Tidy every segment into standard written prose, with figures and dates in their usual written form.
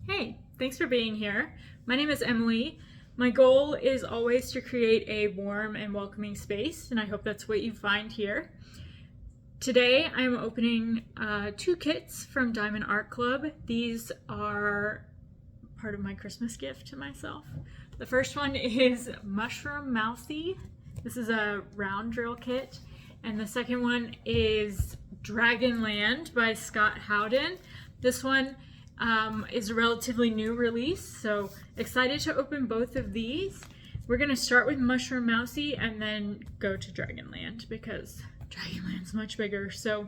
Hey, thanks for being here. My name is Emily. My goal is always to create a warm and welcoming space, and I hope that's what you find here. Today I'm opening two kits from Diamond Art Club. These are part of my Christmas gift to myself. The first one is Mushroom Mousie. This is a round drill kit. And the second one is DragonLand by Scott Howden. This one is a relatively new release, so excited to open both of these. We're going to start with Mushroom Mousie and then go to DragonLand because DragonLand's much bigger. So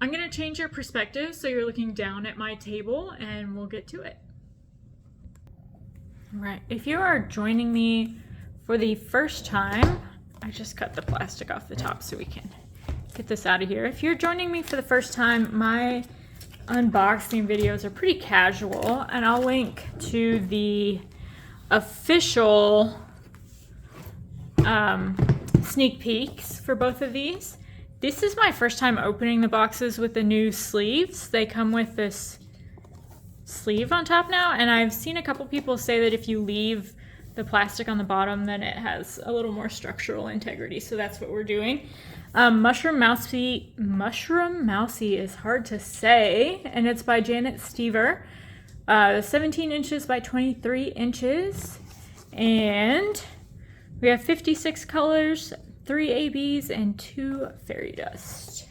I'm going to change your perspective so you're looking down at my table and we'll get to it. All right, if you are joining me for the first time, I just cut the plastic off the top so we can get this out of here. If you're joining me for the first time, my unboxing videos are pretty casual, and I'll link to the official sneak peeks for both of these. This is my first time opening the boxes with the new sleeves. They come with this sleeve on top now, and I've seen a couple people say that if you leave the plastic on the bottom, then it has a little more structural integrity, so that's what we're doing. Mushroom Mousie is hard to say, and it's by Janet Stever. 17 inches by 23 inches, and we have 56 colors, 3 ABs, and 2 fairy dust.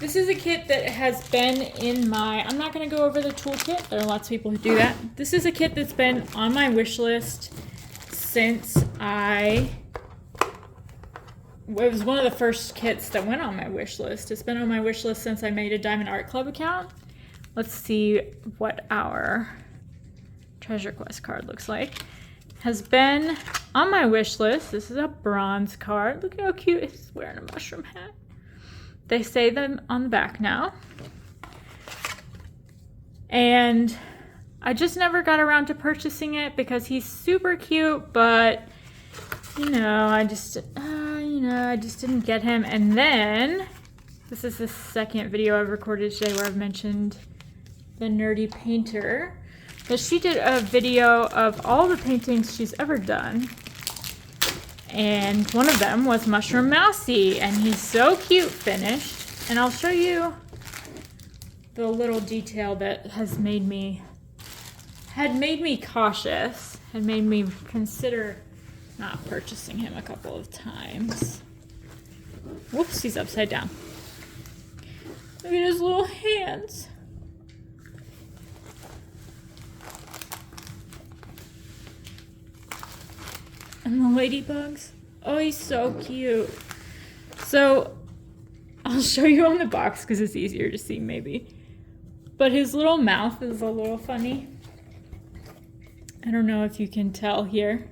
This is a kit that has been in my, I'm not going to go over the toolkit, there are lots of people who do that. This is a kit that's been on my wish list since it was one of the first kits that went on my wish list. It's been on my wish list since I made a Diamond Art Club account. Let's see what our Treasure Quest card looks like. Has been on my wish list. This is a bronze card. Look how cute. He's wearing a mushroom hat. They say them on the back now. And I just never got around to purchasing it because he's super cute, but I just didn't get him. And then this is the second video I've recorded today where I've mentioned the nerdy painter. But she did a video of all the paintings she's ever done. And one of them was Mushroom Mousie, and he's so cute finished. And I'll show you the little detail that had made me cautious, had made me consider not purchasing him a couple of times. Whoops, he's upside down. Look at his little hands. And the ladybugs. Oh, he's so cute. So, I'll show you on the box because it's easier to see maybe. But his little mouth is a little funny. I don't know if you can tell here.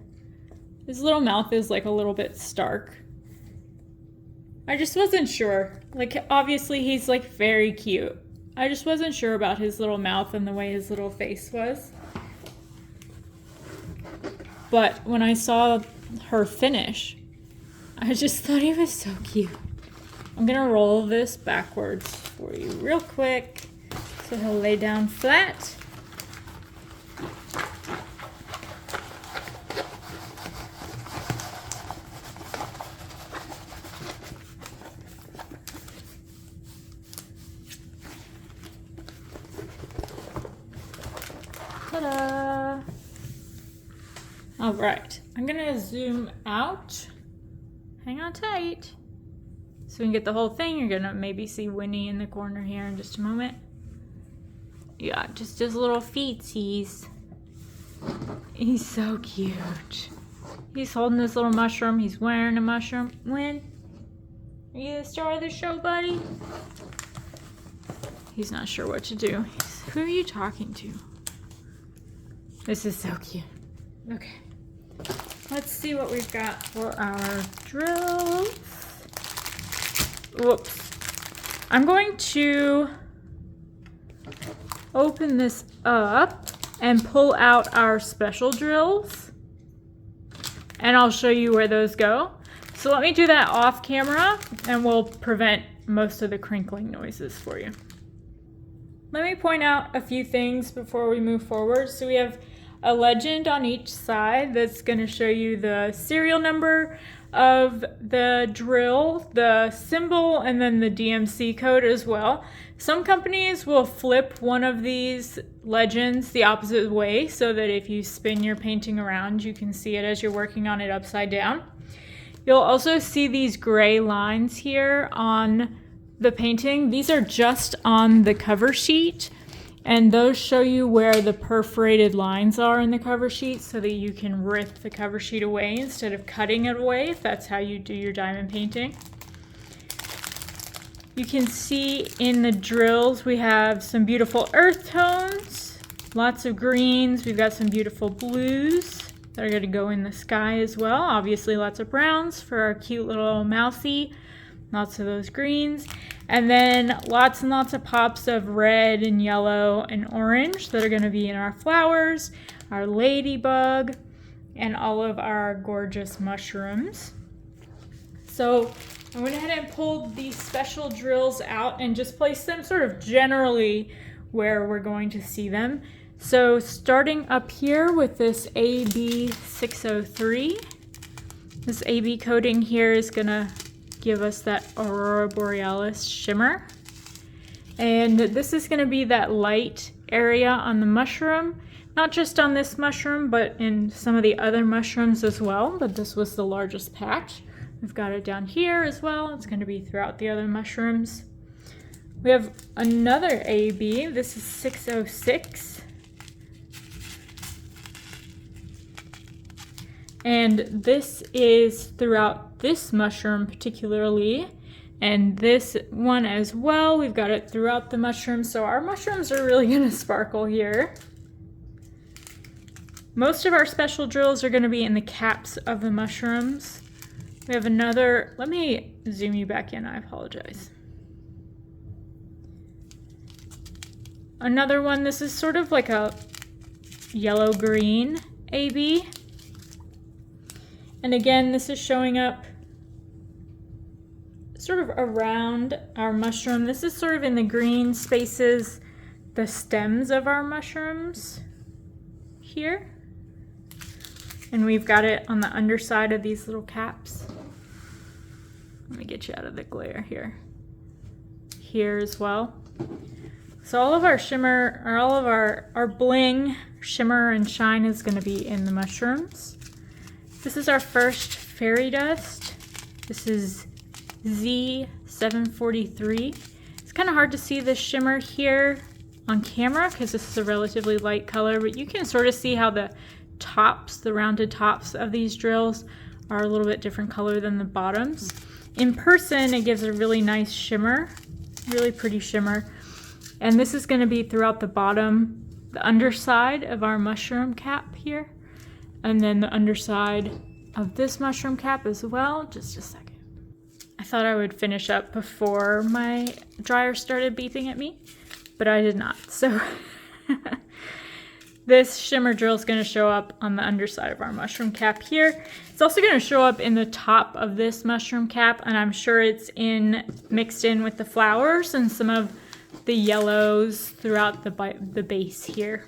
His little mouth is like a little bit stark. I just wasn't sure. Like, obviously he's like very cute. I just wasn't sure about his little mouth and the way his little face was. But when I saw her finish, I just thought he was so cute. I'm gonna roll this backwards for you real quick so he'll lay down flat. Ta-da! All right, I'm gonna zoom out. Hang on tight. So we can get the whole thing. You're gonna maybe see Winnie in the corner here in just a moment. Yeah, just his little feetsies. He's so cute. He's holding this little mushroom. He's wearing a mushroom. Win, are you the star of the show, buddy? He's not sure what to do. Who are you talking to? This is so cute. Okay. Let's see what we've got for our drills. Whoops. I'm going to open this up and pull out our special drills. And I'll show you where those go. So let me do that off camera and we'll prevent most of the crinkling noises for you. let me point out a few things before we move forward. So we have a legend on each side that's going to show you the serial number of the drill, the symbol, and then the DMC code as well. Some companies will flip one of these legends the opposite way so that if you spin your painting around, you can see it as you're working on it upside down. You'll also see these gray lines here on the painting. These are just on the cover sheet, and those show you where the perforated lines are in the cover sheet so that you can rip the cover sheet away instead of cutting it away if that's how you do your diamond painting. You can see in the drills we have some beautiful earth tones, lots of greens, we've got some beautiful blues that are going to go in the sky as well. Obviously lots of browns for our cute little Mousie, lots of those greens, and then lots and lots of pops of red and yellow and orange that are going to be in our flowers, our ladybug, and all of our gorgeous mushrooms. So I went ahead and pulled these special drills out and just placed them sort of generally where we're going to see them. So starting up here with this AB603, this AB coating here is gonna give us that Aurora Borealis shimmer. And this is gonna be that light area on the mushroom, not just on this mushroom, but in some of the other mushrooms as well, but this was the largest patch. We've got it down here as well. It's going to be throughout the other mushrooms. We have another AB. This is 606. And this is throughout this mushroom particularly, and this one as well. We've got it throughout the mushroom, so our mushrooms are really going to sparkle here. Most of our special drills are going to be in the caps of the mushrooms. We have another, let me zoom you back in, I apologize. Another one, this is sort of like a yellow-green AB. And again, this is showing up sort of around our mushroom. This is sort of in the green spaces, the stems of our mushrooms here. And we've got it on the underside of these little caps. Let me get you out of the glare here. Here as well. So all of our shimmer, or all of our bling, shimmer and shine is going to be in the mushrooms. This is our first fairy dust. This is Z743. It's kind of hard to see the shimmer here on camera because this is a relatively light color, but you can sort of see how the tops, the rounded tops of these drills are a little bit different color than the bottoms. In person, it gives a really nice shimmer, really pretty shimmer. And this is going to be throughout the bottom, the underside of our mushroom cap here, and then the underside of this mushroom cap as well. Just a second. I thought I would finish up before my dryer started beeping at me, but I did not. So this shimmer drill is going to show up on the underside of our mushroom cap here. It's also going to show up in the top of this mushroom cap, and I'm sure it's mixed in with the flowers and some of the yellows throughout the base here.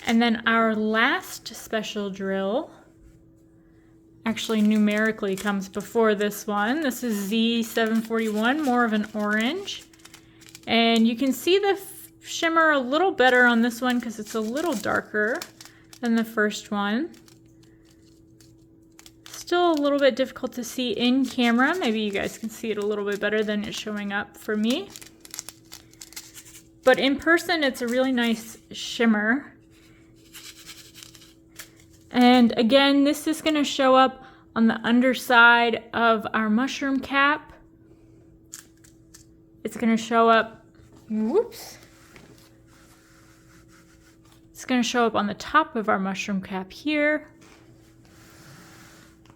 And then our last special drill actually numerically comes before this one. This is Z741, more of an orange. And you can see the shimmer a little better on this one because it's a little darker than the first one. Still a little bit difficult to see in camera. Maybe you guys can see it a little bit better than it's showing up for me. But in person, it's a really nice shimmer. And again, this is going to show up on the underside of our mushroom cap. It's going to show up, whoops. It's going to show up on the top of our mushroom cap here.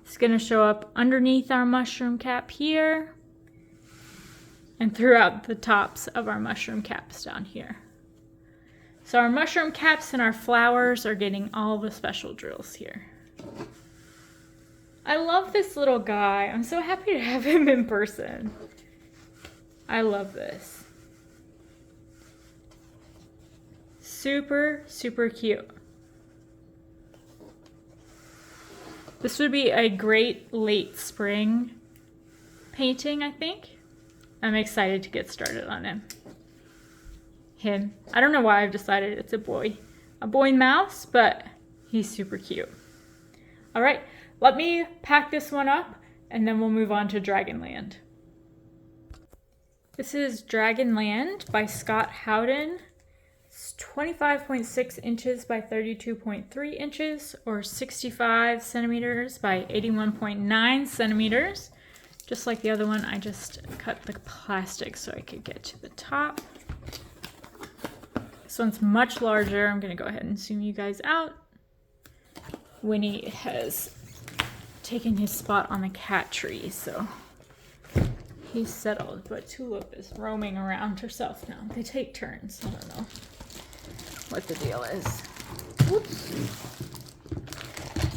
It's going to show up underneath our mushroom cap here and throughout the tops of our mushroom caps down here. So our mushroom caps and our flowers are getting all the special drills here. I love this little guy. I'm so happy to have him in person. I love this. super, super cute. This would be a great late spring painting, I think. I'm excited to get started on him. I don't know why I've decided it's a boy mouse, but he's super cute. All right, let me pack this one up and then we'll move on to DragonLand. This is DragonLand by Scott Howden. It's 25.6 inches by 32.3 inches, or 65 centimeters by 81.9 centimeters. Just like the other one, I just cut the plastic so I could get to the top. This one's much larger. I'm gonna go ahead and zoom you guys out. Winnie has taken his spot on the cat tree, so he's settled, but Tulip is roaming around herself now. They take turns. I don't know what the deal is. Whoops.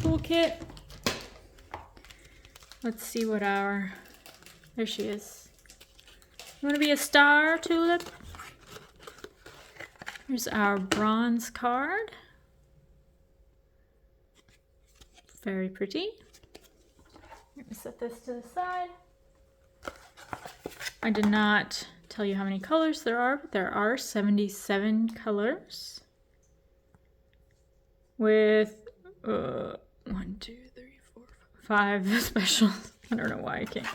Toolkit. Let's see what our... There she is. You want to be a star, Tulip? Here's our bronze card. Very pretty. I'm going to set this to the side. I did not tell you how many colors there are, but there are 77 colors. With 1, 2, 3, 4, 5 specials. I don't know why I can't.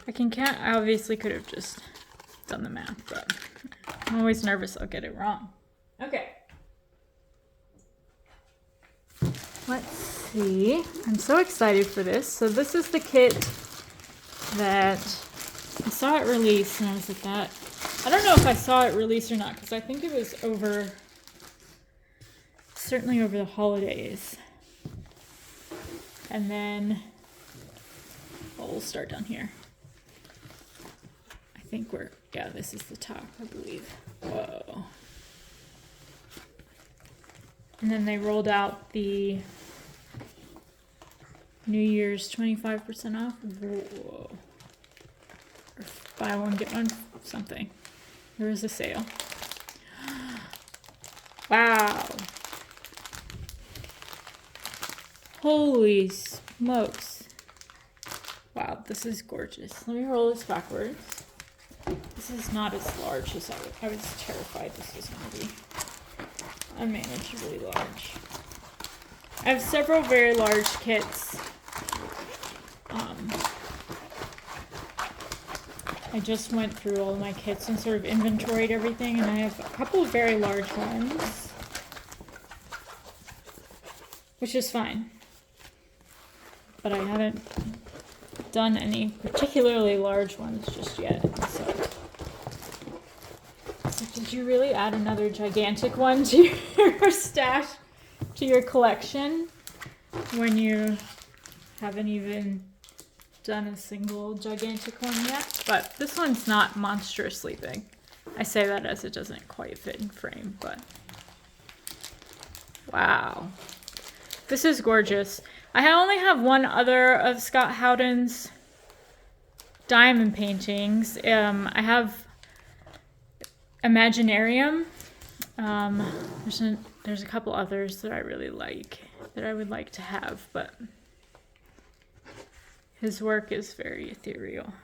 I can count. I obviously could have just done the math, but I'm always nervous I'll get it wrong. Okay. Let's see. I'm so excited for this. So this is the kit that I saw it released, and I was like, that. I don't know if I saw it released or not, because I think it was certainly over the holidays. And then, well, we'll start down here. I think yeah, this is the top, I believe. Whoa. And then they rolled out the New Year's 25% off. Whoa. Or buy one, get one, something. There was a sale. Wow. Holy smokes. Wow, this is gorgeous. Let me roll this backwards. This is not as large as I was terrified this was going to be. Unmanageably large. I have several very large kits. I just went through all of my kits and sort of inventoried everything, and I have a couple of very large ones, which is fine. But I haven't done any particularly large ones just yet. So did you really add another gigantic one to your stash, to your collection, when you haven't even done a single gigantic one yet? But this one's not monstrously big. I say that as it doesn't quite fit in frame, but wow. This is gorgeous. I only have one other of Scott Howden's diamond paintings. I have Imaginarium. There's a couple others that I really like, that I would like to have, but his work is very ethereal.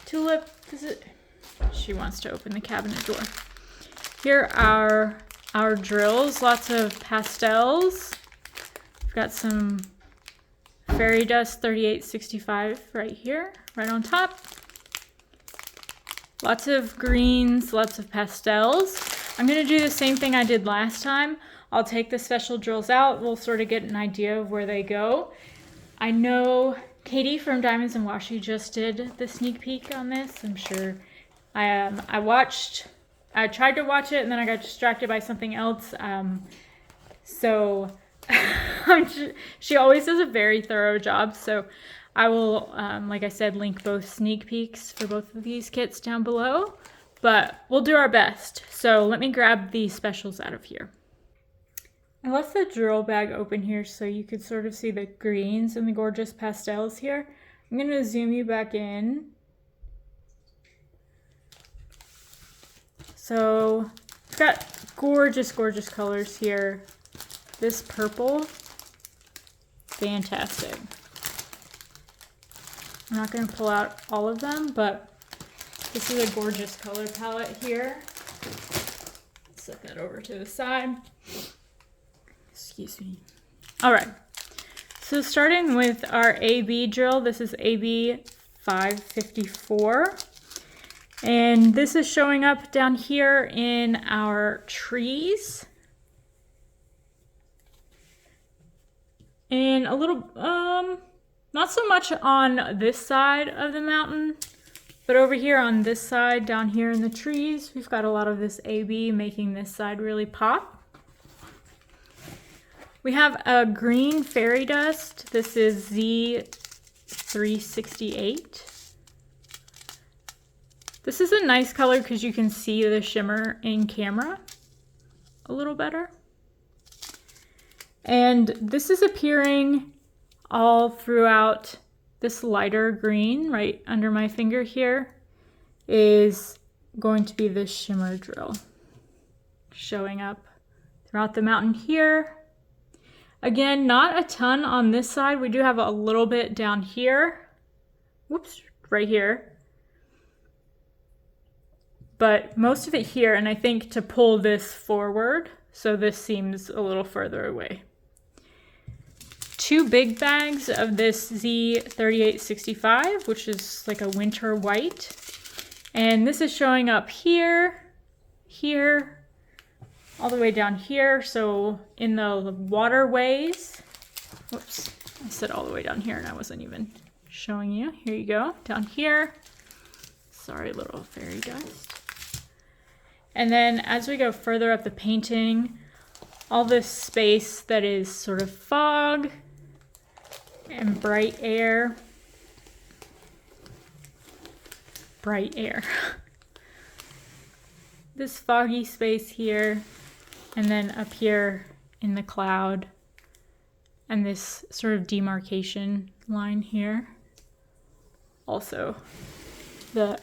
Tulip, she wants to open the cabinet door. Here are our drills, lots of pastels. We've got some fairy dust 3865 right here, right on top. Lots of greens, lots of pastels. I'm going to do the same thing I did last time. I'll take the special drills out. We'll sort of get an idea of where they go. I know Katie from Diamonds and Washi just did the sneak peek on this. I'm sure. I tried to watch it and then I got distracted by something else. So she always does a very thorough job. So I will, like I said, link both sneak peeks for both of these kits down below. But we'll do our best. So let me grab the specials out of here. I left the drill bag open here so you could sort of see the greens and the gorgeous pastels here. I'm going to zoom you back in. So We've got gorgeous, gorgeous colors here. This purple, fantastic. I'm not going to pull out all of them, but this is a gorgeous color palette here. Set that over to the side. Excuse me. All right. So starting with our AB drill, this is AB 554. And this is showing up down here in our trees. And a little, not so much on this side of the mountain, but over here on this side, down here in the trees, we've got a lot of this AB making this side really pop. We have a green fairy dust. This is Z368. This is a nice color because you can see the shimmer in camera a little better. And this is appearing all throughout this lighter green right under my finger here is going to be this shimmer drill showing up throughout the mountain here. Again, not a ton on this side. We do have a little bit down here. Whoops, right here. But most of it here, and I think to pull this forward, so this seems a little further away. 2 big bags of this Z3865, which is like a winter white. And this is showing up here, here, all the way down here. So in the waterways, whoops, I said all the way down here and I wasn't even showing you. Here you go, down here. Sorry, little fairy dust. And then as we go further up the painting, all this space that is sort of fog and bright air. Bright air. This foggy space here, and then up here in the cloud, and this sort of demarcation line here. Also, the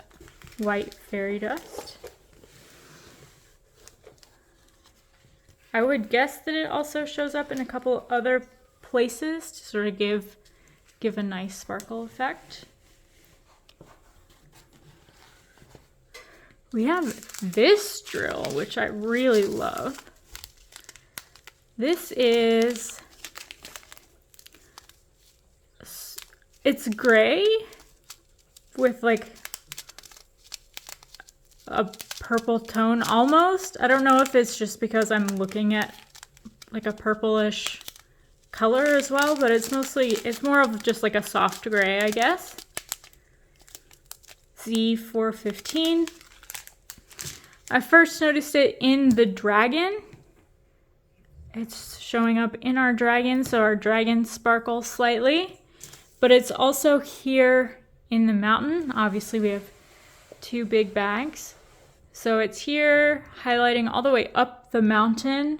white fairy dust. I would guess that it also shows up in a couple other places to sort of give a nice sparkle effect. We have this drill, which I really love. This is, it's gray with like a purple tone almost. I don't know if it's just because I'm looking at like a purplish color as well, but it's more of just like a soft gray, I guess. Z415. I first noticed it in the dragon. It's showing up in our dragon, so our dragon sparkles slightly, but it's also here in the mountain. Obviously we have 2 big bags. So it's here highlighting all the way up the mountain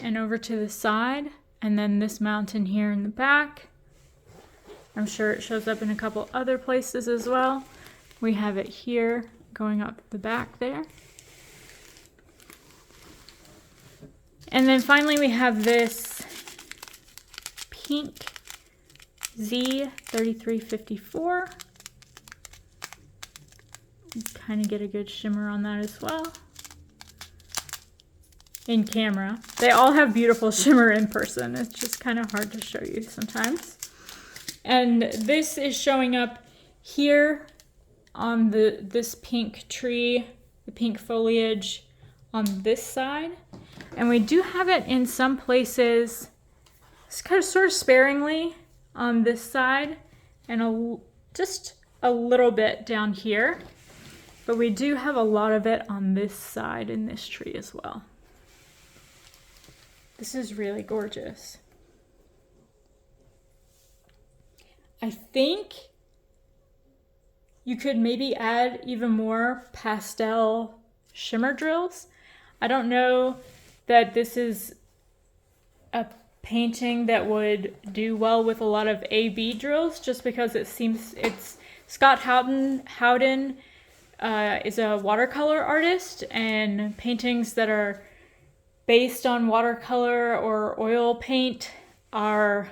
and over to the side, and then this mountain here in the back. I'm sure it shows up in a couple other places as well. We have it here going up the back there. And then finally we have this pink Z3354. Kind of get a good shimmer on that as well. In camera. They all have beautiful shimmer in person. It's just kind of hard to show you sometimes. And this is showing up here on this pink tree, the pink foliage on this side. And we do have it in some places, it's kind of sort of sparingly on this side and just a little bit down here. But we do have a lot of it on this side in this tree as well. This is really gorgeous. I think you could maybe add even more pastel shimmer drills. I don't know that this is a painting that would do well with a lot of AB drills, just because it seems Scott Howden is a watercolor artist, and paintings that are based on watercolor or oil paint are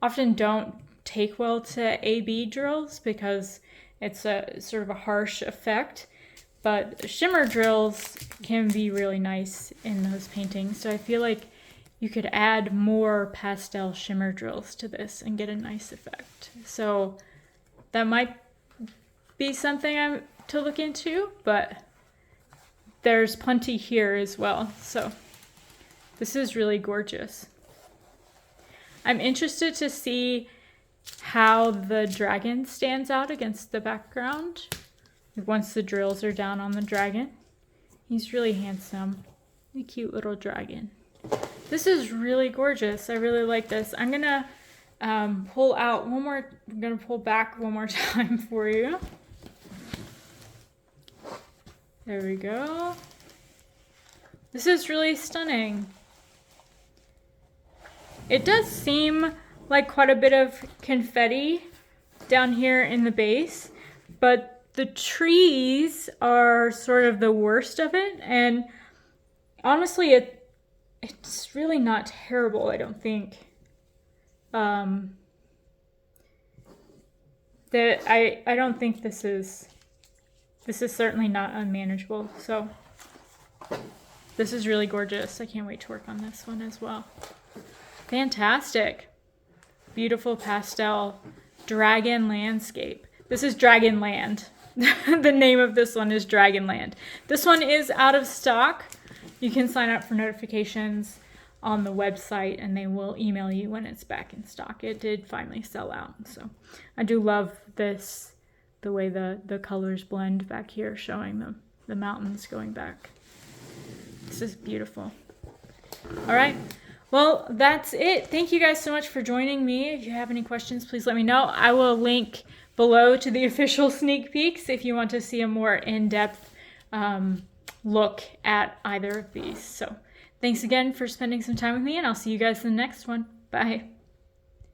often don't take well to A/B drills because it's a sort of a harsh effect. But shimmer drills can be really nice in those paintings. So I feel like you could add more pastel shimmer drills to this and get a nice effect. So that might be something I'm to look into, but there's plenty here as well. So this is really gorgeous. I'm interested to see how the dragon stands out against the background once the drills are down on the dragon. He's really handsome. A cute little dragon. This is really gorgeous. I really like this. I'm gonna pull out one more. I'm gonna pull back one more time for you. There we go. This is really stunning. It does seem like quite a bit of confetti down here in the base, but the trees are sort of the worst of it, and honestly it's really not terrible, I don't think. I don't think this is certainly not unmanageable. So this is really gorgeous. I can't wait to work on this one as well. Fantastic. Beautiful pastel dragon landscape. This is DragonLand. The name of this one is DragonLand. This one is out of stock. You can sign up for notifications on the website and they will email you when it's back in stock. It did finally sell out. So I do love this, the way the colors blend back here, showing the mountains going back. This is beautiful. All right. Well, that's it. Thank you guys so much for joining me. If you have any questions, please let me know. I will link below to the official sneak peeks if you want to see a more in-depth look at either of these. So thanks again for spending some time with me, and I'll see you guys in the next one. Bye.